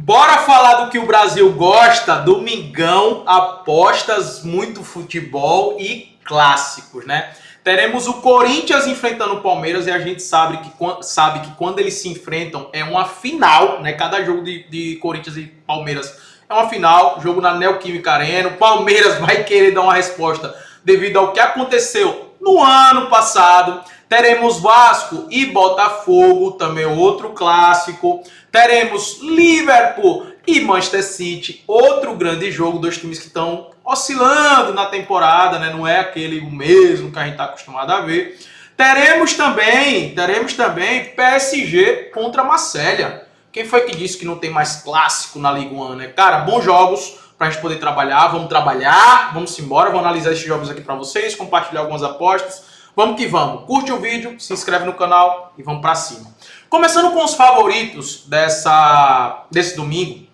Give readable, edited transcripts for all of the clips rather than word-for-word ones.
Bora falar do que o Brasil gosta, domingão, apostas, muito futebol e clássicos, né? Teremos o Corinthians enfrentando o Palmeiras e a gente sabe que quando eles se enfrentam é uma final, né? Cada jogo de Corinthians e Palmeiras é uma final, jogo na Neoquímica Arena. O Palmeiras vai querer dar uma resposta devido ao que aconteceu no ano passado. Teremos Vasco e Botafogo, também outro clássico. Teremos Liverpool e Manchester City, outro grande jogo, dois times que estão oscilando na temporada, né? Não é aquele o mesmo que a gente está acostumado a ver. Teremos também PSG contra Marselha. Quem foi que disse que não tem mais clássico na Ligue 1, né? Cara, bons jogos para a gente poder trabalhar, vamos embora, vou analisar esses jogos aqui para vocês, compartilhar algumas apostas. Vamos que vamos. Curte o vídeo, se inscreve no canal e vamos para cima. Começando com os favoritos desse domingo,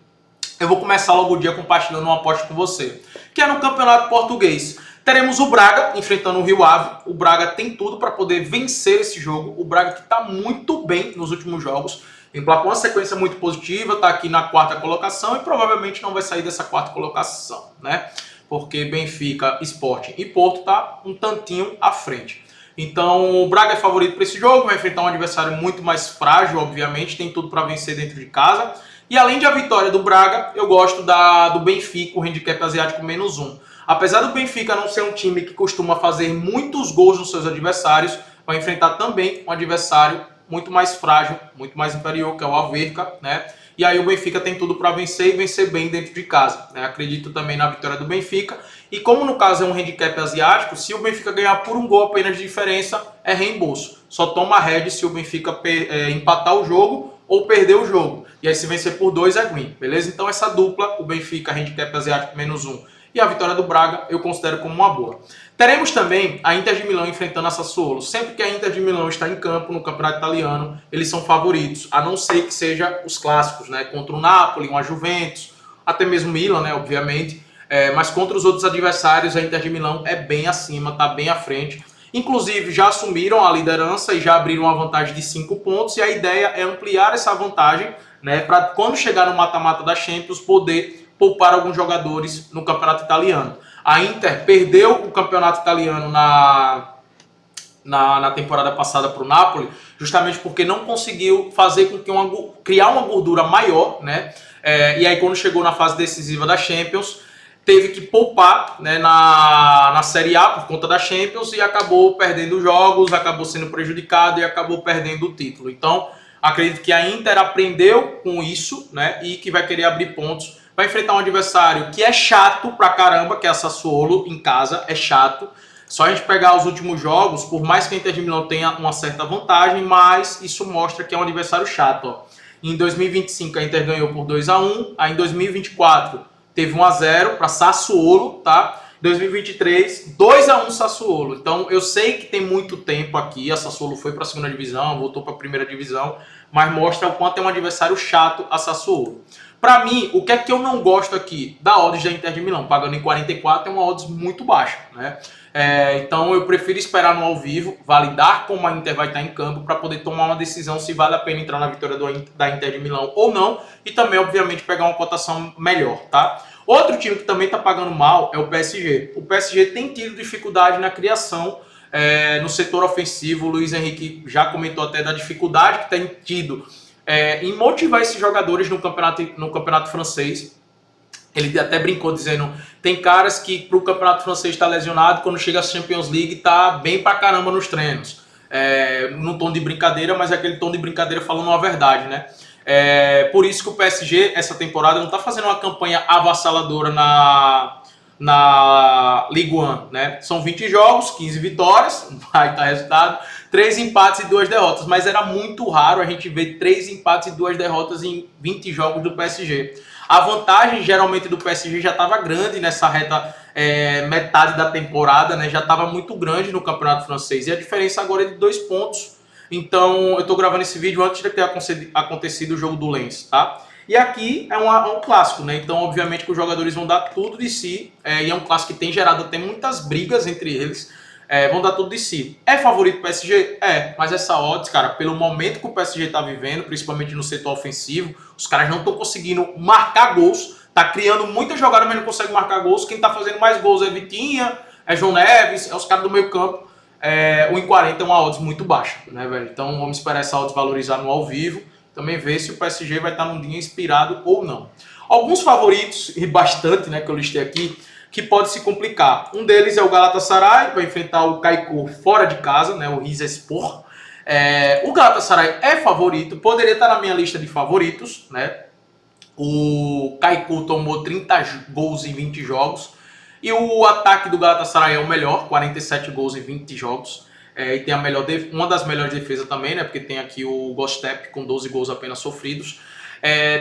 eu vou começar logo o dia compartilhando uma aposta com você, que é no Campeonato Português. Teremos o Braga enfrentando o Rio Ave. O Braga tem tudo para poder vencer esse jogo. O Braga que está muito bem nos últimos jogos, emplacou uma sequência muito positiva, está aqui na quarta colocação e provavelmente não vai sair dessa quarta colocação, né? Porque Benfica, Sport e Porto tá um tantinho à frente. Então o Braga é favorito para esse jogo, vai enfrentar um adversário muito mais frágil, obviamente, tem tudo para vencer dentro de casa. E além da vitória do Braga, eu gosto do Benfica, o handicap asiático -1. Apesar do Benfica não ser um time que costuma fazer muitos gols nos seus adversários, vai enfrentar também um adversário muito mais frágil, muito mais inferior, que é o Averca, né? E aí o Benfica tem tudo para vencer e vencer bem dentro de casa, né? Acredito também na vitória do Benfica. E como no caso é um handicap asiático, se o Benfica ganhar por um gol apenas de diferença, é reembolso. Só toma head se o Benfica empatar o jogo ou perder o jogo. E aí se vencer por 2 é win, beleza? Então essa dupla, o Benfica handicap asiático -1 e a vitória do Braga, eu considero como uma boa. Teremos também a Inter de Milão enfrentando a Sassuolo. Sempre que a Inter de Milão está em campo no campeonato italiano, eles são favoritos, a não ser que seja os clássicos, né? Contra o Napoli, uma Juventus, até mesmo Milan, né? Obviamente. Mas contra os outros adversários, a Inter de Milão é bem acima, está bem à frente. Inclusive, já assumiram a liderança e já abriram uma vantagem de 5 pontos. E a ideia é ampliar essa vantagem, né? Para quando chegar no mata-mata da Champions, poder poupar alguns jogadores no campeonato italiano. A Inter perdeu o campeonato italiano na temporada passada para o Napoli, justamente porque não conseguiu fazer com que criar uma gordura maior, né? E aí quando chegou na fase decisiva da Champions, teve que poupar, né, na Série A por conta da Champions e acabou perdendo jogos, acabou sendo prejudicado e acabou perdendo o título. Então, acredito que a Inter aprendeu com isso, né, e que vai querer abrir pontos. Vai enfrentar um adversário que é chato pra caramba, que é a Sassuolo, em casa, é chato. Só a gente pegar os últimos jogos, por mais que a Inter de Milão tenha uma certa vantagem, mas isso mostra que é um adversário chato. Ó. Em 2025 a Inter ganhou por 2-1, aí em 2024 teve 1-0 para Sassuolo, tá? 2023, 2-1 Sassuolo. Então eu sei que tem muito tempo aqui, a Sassuolo foi para a segunda divisão, voltou para a primeira divisão, mas mostra o quanto é um adversário chato a Sassuolo. Para mim, o que é que eu não gosto aqui? Da odds da Inter de Milão, pagando em 44 é uma odds muito baixa, né? Então eu prefiro esperar no ao vivo, validar como a Inter vai estar em campo para poder tomar uma decisão se vale a pena entrar na vitória da Inter de Milão ou não, e também, obviamente, pegar uma cotação melhor, tá? Outro time que também está pagando mal é o PSG. O PSG tem tido dificuldade na criação no setor ofensivo. O Luiz Henrique já comentou até da dificuldade que tem tido em motivar esses jogadores no campeonato francês. Ele até brincou dizendo, tem caras que pro campeonato francês está lesionado, quando chega a Champions League tá bem pra caramba nos treinos. Num tom de brincadeira, mas é aquele tom de brincadeira falando a verdade, né? Por isso que o PSG, essa temporada, não tá fazendo uma campanha avassaladora na Ligue 1, né? São 20 jogos, 15 vitórias, vai estar resultado, 3 empates e 2 derrotas, mas era muito raro a gente ver 3 empates e 2 derrotas em 20 jogos do PSG. A vantagem, geralmente, do PSG já estava grande nessa reta metade da temporada, né? Já estava muito grande no campeonato francês. E a diferença agora é de 2 pontos. Então, eu estou gravando esse vídeo antes de ter acontecido o jogo do Lens, tá? E aqui é um clássico, né? Então, obviamente, que os jogadores vão dar tudo de si. E é um clássico que tem gerado até muitas brigas entre eles. vão dar tudo de si. É favorito o PSG? É, mas essa odds, cara, pelo momento que o PSG tá vivendo, principalmente no setor ofensivo, os caras não estão conseguindo marcar gols, tá criando muita jogada, mas não consegue marcar gols. Quem tá fazendo mais gols é Vitinha, é João Neves, é os caras do meio campo. O 1,40 é uma odds muito baixa, né, velho? Então vamos esperar essa odds valorizar no ao vivo, também ver se o PSG vai estar num dia inspirado ou não. Alguns favoritos, e bastante, né, que eu listei aqui, que pode se complicar. Um deles é o Galatasaray, vai enfrentar o Kaikou fora de casa, né, o Rizespor. O Galatasaray é favorito, poderia estar na minha lista de favoritos, né? O Kaikou tomou 30 gols em 20 jogos. E o ataque do Galatasaray é o melhor, 47 gols em 20 jogos. E tem uma das melhores defesas também, né? Porque tem aqui o Gostep com 12 gols apenas sofridos.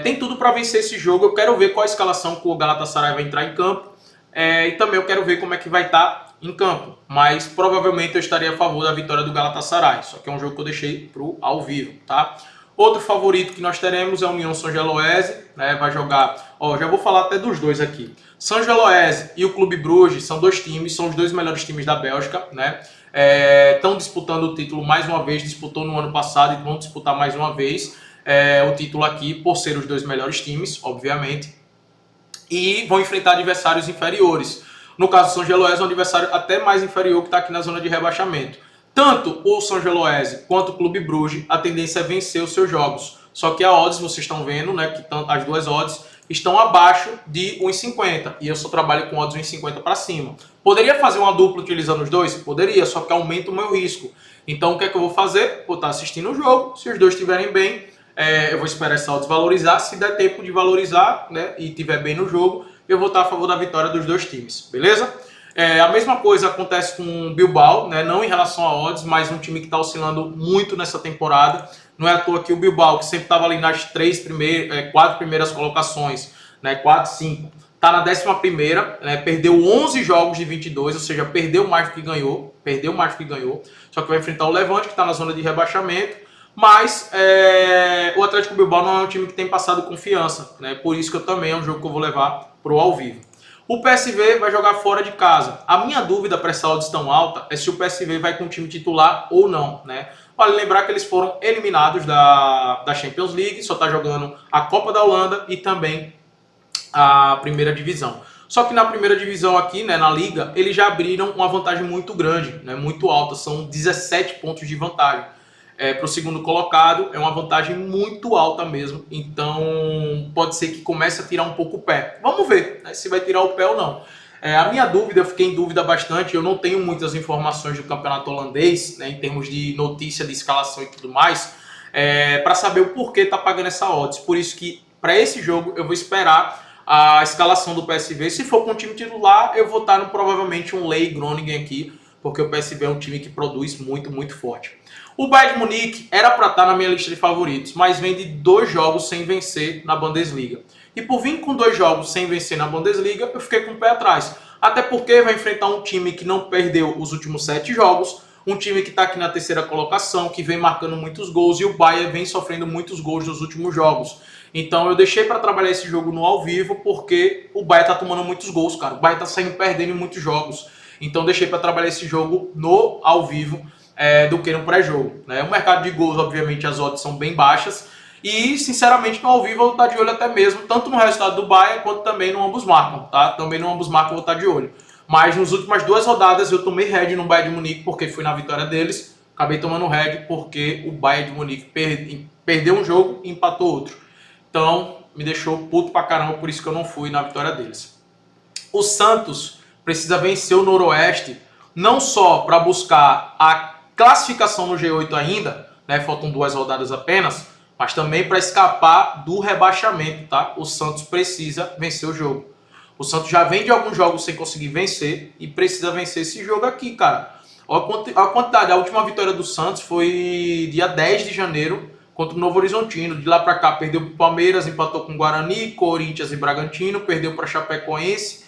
Tem tudo para vencer esse jogo. Eu quero ver qual a escalação que o Galatasaray vai entrar em campo. E também eu quero ver como é que vai estar em campo. Mas provavelmente eu estaria a favor da vitória do Galatasaray. Só que é um jogo que eu deixei pro ao vivo, tá? Outro favorito que nós teremos é o União São Geloese, né? Vai jogar, já vou falar até dos dois aqui. São Geloese e o Clube Bruges são dois times, são os dois melhores times da Bélgica, né? Estão disputando o título mais uma vez, disputou no ano passado e vão disputar mais uma vez o título aqui, por ser os dois melhores times, obviamente. E vão enfrentar adversários inferiores. No caso do São Geloese, é um adversário até mais inferior que está aqui na zona de rebaixamento. Tanto o São Geloese quanto o Clube Bruges, a tendência é vencer os seus jogos. Só que a odds, vocês estão vendo, né, que as duas odds estão abaixo de 1,50. E eu só trabalho com odds 1,50 para cima. Poderia fazer uma dupla utilizando os dois? Poderia, só que aumenta o meu risco. Então o que é que eu vou fazer? Vou estar assistindo o jogo, se os dois estiverem bem, eu vou esperar essa odds valorizar. Se der tempo de valorizar, né, e estiver bem no jogo, eu vou estar a favor da vitória dos dois times, beleza? A mesma coisa acontece com o Bilbao, né? Não em relação a odds, mas um time que está oscilando muito nessa temporada. Não é à toa que o Bilbao, que sempre estava ali nas 4 primeiras colocações, né? 4, 5, está na 11ª, né? Perdeu 11 jogos de 22, ou seja, perdeu mais do que ganhou. Só que vai enfrentar o Levante, que está na zona de rebaixamento. Mas o Atlético Bilbao não é um time que tem passado confiança, né? Por isso que eu também é um jogo que eu vou levar pro ao vivo. O PSV vai jogar fora de casa. A minha dúvida para essa odds tão alta é se o PSV vai com o time titular ou não, né? Vale lembrar que eles foram eliminados da Champions League, só está jogando a Copa da Holanda e também a primeira divisão. Só que na primeira divisão aqui, né, na Liga, eles já abriram uma vantagem muito grande, né, muito alta, são 17 pontos de vantagem. Para o segundo colocado, é uma vantagem muito alta mesmo, então pode ser que comece a tirar um pouco o pé. Vamos ver, né, se vai tirar o pé ou não. A minha dúvida, eu fiquei em dúvida bastante, eu não tenho muitas informações do campeonato holandês, né, em termos de notícia, de escalação e tudo mais, para saber o porquê está pagando essa odds. Por isso que, para esse jogo, eu vou esperar a escalação do PSV. Se for com o time titular, eu vou estar provavelmente um Lei Groningen aqui, porque o PSV é um time que produz muito, muito forte. O Bayern de Munique era para estar na minha lista de favoritos, mas vem de 2 jogos sem vencer na Bundesliga. E por vir com 2 jogos sem vencer na Bundesliga, eu fiquei com o pé atrás. Até porque vai enfrentar um time que não perdeu os últimos 7 jogos, um time que está aqui na 3ª colocação, que vem marcando muitos gols, e o Bayern vem sofrendo muitos gols nos últimos jogos. Então eu deixei para trabalhar esse jogo no ao vivo, porque o Bayern está tomando muitos gols, cara. O Bayern está saindo perdendo em muitos jogos. Então deixei para trabalhar esse jogo no ao vivo, do que no pré-jogo, né? O mercado de gols, obviamente, as odds são bem baixas. E, sinceramente, no ao vivo eu vou estar de olho até mesmo, tanto no resultado do Bayern, quanto também no ambos marcam, tá? Também no ambos marcam eu vou estar de olho. Mas nas últimas 2 rodadas eu tomei head no Bayern de Munique, porque fui na vitória deles. Acabei tomando head porque o Bayern de Munique perdeu um jogo e empatou outro. Então, me deixou puto pra caramba, por isso que eu não fui na vitória deles. O Santos precisa vencer o Noroeste, não só para buscar a classificação no G8 ainda, né? Faltam 2 rodadas apenas, mas também para escapar do rebaixamento, tá? O Santos precisa vencer o jogo. O Santos já vem de alguns jogos sem conseguir vencer e precisa vencer esse jogo aqui, cara. Olha a quantidade. A última vitória do Santos foi dia 10 de janeiro contra o Novo Horizontino. De lá para cá perdeu para o Palmeiras, empatou com o Guarani, Corinthians e Bragantino, perdeu para Chapecoense,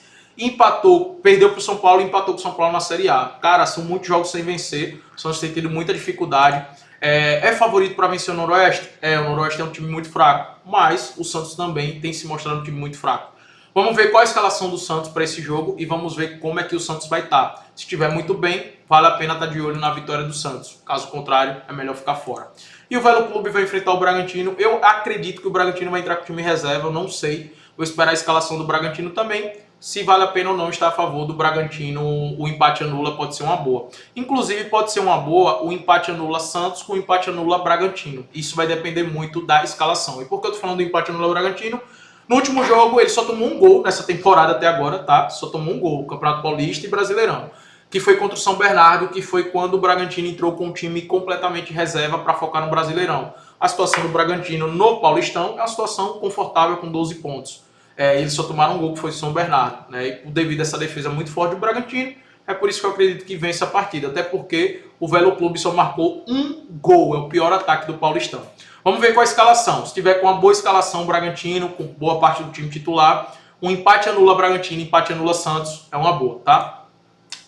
perdeu para o São Paulo e empatou com o São Paulo na Série A. Cara, são muitos jogos sem vencer. O Santos tem tido muita dificuldade. É favorito para vencer o Noroeste? O Noroeste é um time muito fraco, mas o Santos também tem se mostrado um time muito fraco. Vamos ver qual a escalação do Santos para esse jogo e vamos ver como é que o Santos vai estar. Se estiver muito bem, vale a pena estar de olho na vitória do Santos. Caso contrário, é melhor ficar fora. E o Velo Clube vai enfrentar o Bragantino. Eu acredito que o Bragantino vai entrar com o time reserva, eu não sei. Vou esperar a escalação do Bragantino também. Se vale a pena ou não estar a favor do Bragantino, o empate anula pode ser uma boa. Inclusive, pode ser uma boa o empate anula Santos com o empate anula Bragantino. Isso vai depender muito da escalação. E por que eu tô falando do empate anula Bragantino? No último jogo, ele só tomou um gol nessa temporada até agora, tá? Só tomou um gol, Campeonato Paulista e Brasileirão. Que foi contra o São Bernardo, que foi quando o Bragantino entrou com um time completamente reserva para focar no Brasileirão. A situação do Bragantino no Paulistão é uma situação confortável com 12 pontos. Eles só tomaram um gol que foi o São Bernardo, né? E devido a essa defesa muito forte do Bragantino, é por isso que eu acredito que vence a partida. Até porque o Velo Clube só marcou um gol, é o pior ataque do Paulistão. Vamos ver qual a escalação. Se tiver com uma boa escalação o Bragantino, com boa parte do time titular, um empate anula Bragantino, empate anula Santos, é uma boa, tá?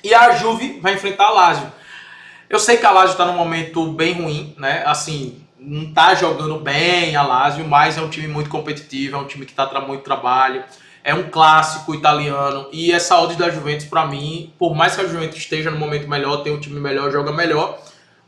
E a Juve vai enfrentar a Lazio. Eu sei que a Lazio está num momento bem ruim, né? Assim, não tá jogando bem a Lazio, mas é um time muito competitivo, é um time que tá muito trabalho, é um clássico italiano, e essa odd da Juventus, para mim, por mais que a Juventus esteja no momento melhor, tem um time melhor, joga melhor,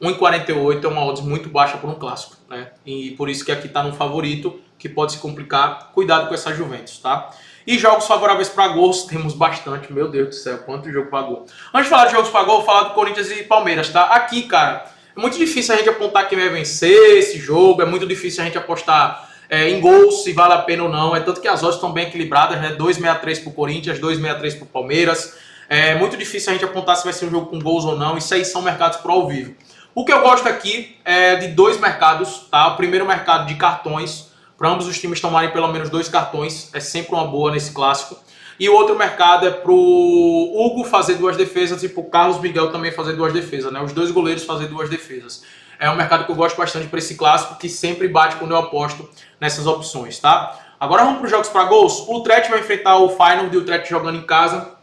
1,48 é uma odd muito baixa por um clássico, né? E por isso que aqui tá no favorito, que pode se complicar. Cuidado com essa Juventus, tá? E jogos favoráveis para gols, temos bastante. Meu Deus do céu, quanto jogo para gol. Antes de falar de jogos para gol, vou falar do Corinthians e Palmeiras, tá? Aqui, cara, é muito difícil a gente apontar quem vai vencer esse jogo, é muito difícil a gente apostar em gols, se vale a pena ou não. É tanto que as odds estão bem equilibradas, né? 2,63 pro Corinthians, 2,63 pro Palmeiras. É muito difícil a gente apontar se vai ser um jogo com gols ou não. Isso aí são mercados pro ao vivo. O que eu gosto aqui é de dois mercados, tá? O primeiro mercado de cartões, para ambos os times tomarem pelo menos 2 cartões, é sempre uma boa nesse clássico. E o outro mercado é pro Hugo fazer 2 defesas e pro Carlos Miguel também fazer 2 defesas, né? Os 2 goleiros fazer 2 defesas. É um mercado que eu gosto bastante para esse clássico, que sempre bate quando eu aposto nessas opções, tá? Agora vamos para os jogos para gols. O Utrecht vai enfrentar o Feyenoord, o Utrecht jogando em casa.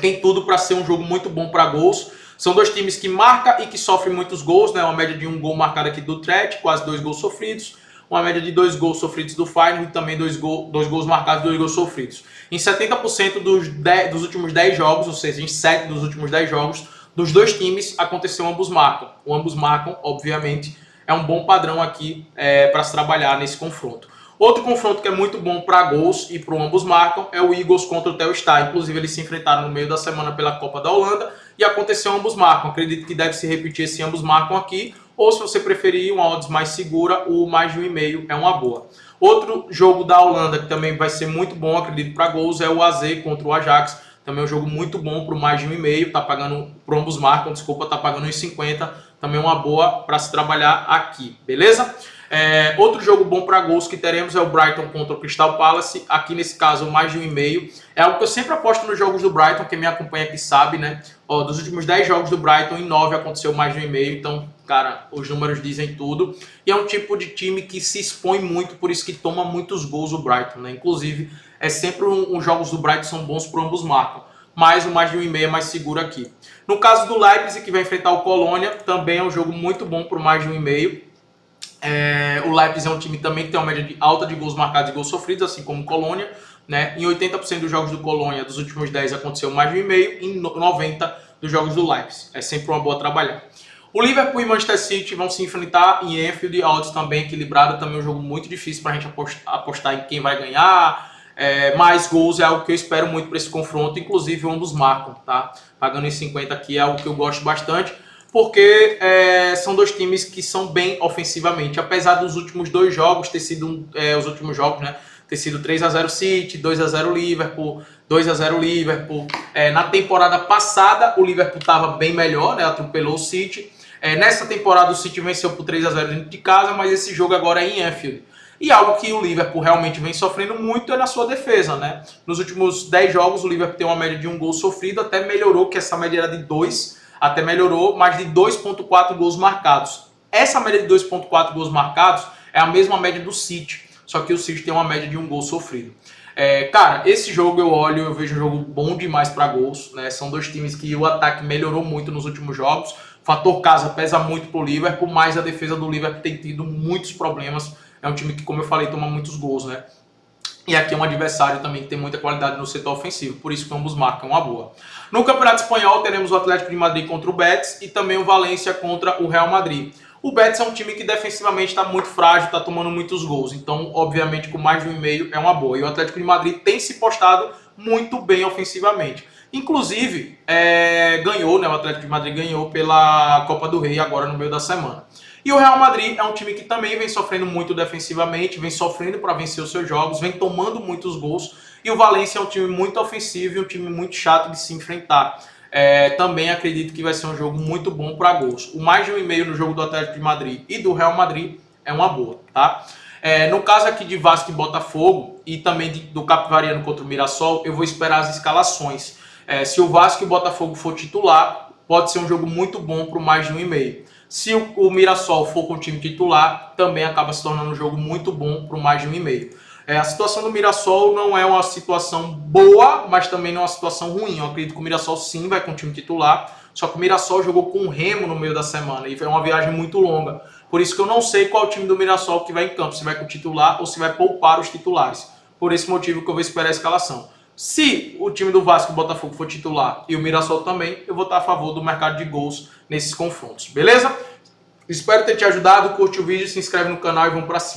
Tem tudo para ser um jogo muito bom para gols. São dois times que marcam e que sofrem muitos gols, né? Uma média de 1 gol marcado aqui do Utrecht, quase 2 gols sofridos. Uma média de 2 gols sofridos do Feyenoord e também 2 gols marcados e 2 gols sofridos. Em 70% dos últimos 10 jogos, ou seja, em 7 dos últimos 10 jogos, dos dois times aconteceu ambos marcam. O ambos marcam, obviamente, é um bom padrão aqui para se trabalhar nesse confronto. Outro confronto que é muito bom para gols e para o ambos marcam é o Eagles contra o Telstar. Inclusive, eles se enfrentaram no meio da semana pela Copa da Holanda e aconteceu ambos marcam. Acredito que deve se repetir esse ambos marcam aqui. Ou, se você preferir uma odds mais segura, o mais de 1,5 é uma boa. Outro jogo da Holanda que também vai ser muito bom, acredito, para gols é o AZ contra o Ajax. Também é um jogo muito bom para o mais de 1,5. Tá pagando, pro ambos marcam, desculpa, tá pagando 1,50. Também é uma boa para se trabalhar aqui, beleza? Outro jogo bom para gols que teremos é o Brighton contra o Crystal Palace. Aqui nesse caso, mais de 1,5. É algo que eu sempre aposto nos jogos do Brighton, quem me acompanha aqui sabe, né? Dos últimos 10 jogos do Brighton, em 9 aconteceu mais de 1,5. Então, cara, os números dizem tudo. E é um tipo de time que se expõe muito, por isso que toma muitos gols o Brighton, né? Inclusive, sempre os jogos do Brighton são bons para ambos marcam. Mas o mais de 1,5 é mais seguro aqui. No caso do Leipzig, que vai enfrentar o Colônia, também é um jogo muito bom para o mais de 1,5. O Leipzig é um time também que tem uma média alta de gols marcados e gols sofridos, assim como o Colônia, né? Em 80% dos jogos do Colônia, dos últimos 10, aconteceu mais de 1,5. Em 90% dos jogos do Leipzig. É sempre uma boa trabalhar. O Liverpool e Manchester City vão se enfrentar em Anfield, odds também equilibrada, também é um jogo muito difícil para a gente apostar em quem vai ganhar. Mais gols é algo que eu espero muito para esse confronto, inclusive ambos marcam, tá? Pagando em 50 aqui é algo que eu gosto bastante, porque são dois times que são bem ofensivamente, apesar dos últimos 2 jogos ter sido os últimos jogos, né? Ter sido 3-0 City, 2-0 Liverpool, 2-0 Liverpool. Na temporada passada o Liverpool estava bem melhor, né? Atropelou o City. Nessa temporada o City venceu por 3-0 dentro de casa, mas esse jogo agora é em Anfield. E algo que o Liverpool realmente vem sofrendo muito é na sua defesa, né? Nos últimos 10 jogos o Liverpool tem uma média de 1 gol sofrido, até melhorou, que essa média era de 2, até melhorou, mas de 2,4 gols marcados. Essa média de 2,4 gols marcados é a mesma média do City, só que o City tem uma média de 1 gol sofrido. Cara, esse jogo eu vejo um jogo bom demais para gols, né? São dois times que o ataque melhorou muito nos últimos jogos. O fator casa pesa muito pro Liverpool, mas a defesa do Liverpool tem tido muitos problemas. É um time que, como eu falei, toma muitos gols, né? E aqui é um adversário também que tem muita qualidade no setor ofensivo, por isso que ambos marcam uma boa. No Campeonato Espanhol teremos o Atlético de Madrid contra o Betis e também o Valência contra o Real Madrid. O Betis é um time que defensivamente está muito frágil, está tomando muitos gols, então obviamente com mais de 1,5 é uma boa. E o Atlético de Madrid tem se postado muito bem ofensivamente. Inclusive, ganhou, né? O Atlético de Madrid ganhou pela Copa do Rei agora no meio da semana. E o Real Madrid é um time que também vem sofrendo muito defensivamente, vem sofrendo para vencer os seus jogos, vem tomando muitos gols. E o Valência é um time muito ofensivo e um time muito chato de se enfrentar. Também acredito que vai ser um jogo muito bom para gols. O mais de 1,5 no jogo do Atlético de Madrid e do Real Madrid é uma boa, tá? No caso aqui de Vasco e Botafogo e também do Capivariano contra o Mirassol, eu vou esperar as escalações. Se o Vasco e o Botafogo for titular, pode ser um jogo muito bom para o mais de 1,5. Se o Mirassol for com o time titular, também acaba se tornando um jogo muito bom para o mais de 1,5. A situação do Mirassol não é uma situação boa, mas também não é uma situação ruim. Eu acredito que o Mirassol sim vai com o time titular, só que o Mirassol jogou com o Remo no meio da semana e foi uma viagem muito longa. Por isso que eu não sei qual time do Mirassol que vai em campo, se vai com o titular ou se vai poupar os titulares. Por esse motivo que eu vou esperar a escalação. Se o time do Vasco e Botafogo for titular e o Mirassol também, eu vou estar a favor do mercado de gols nesses confrontos, beleza? Espero ter te ajudado, curte o vídeo, se inscreve no canal e vamos pra cima.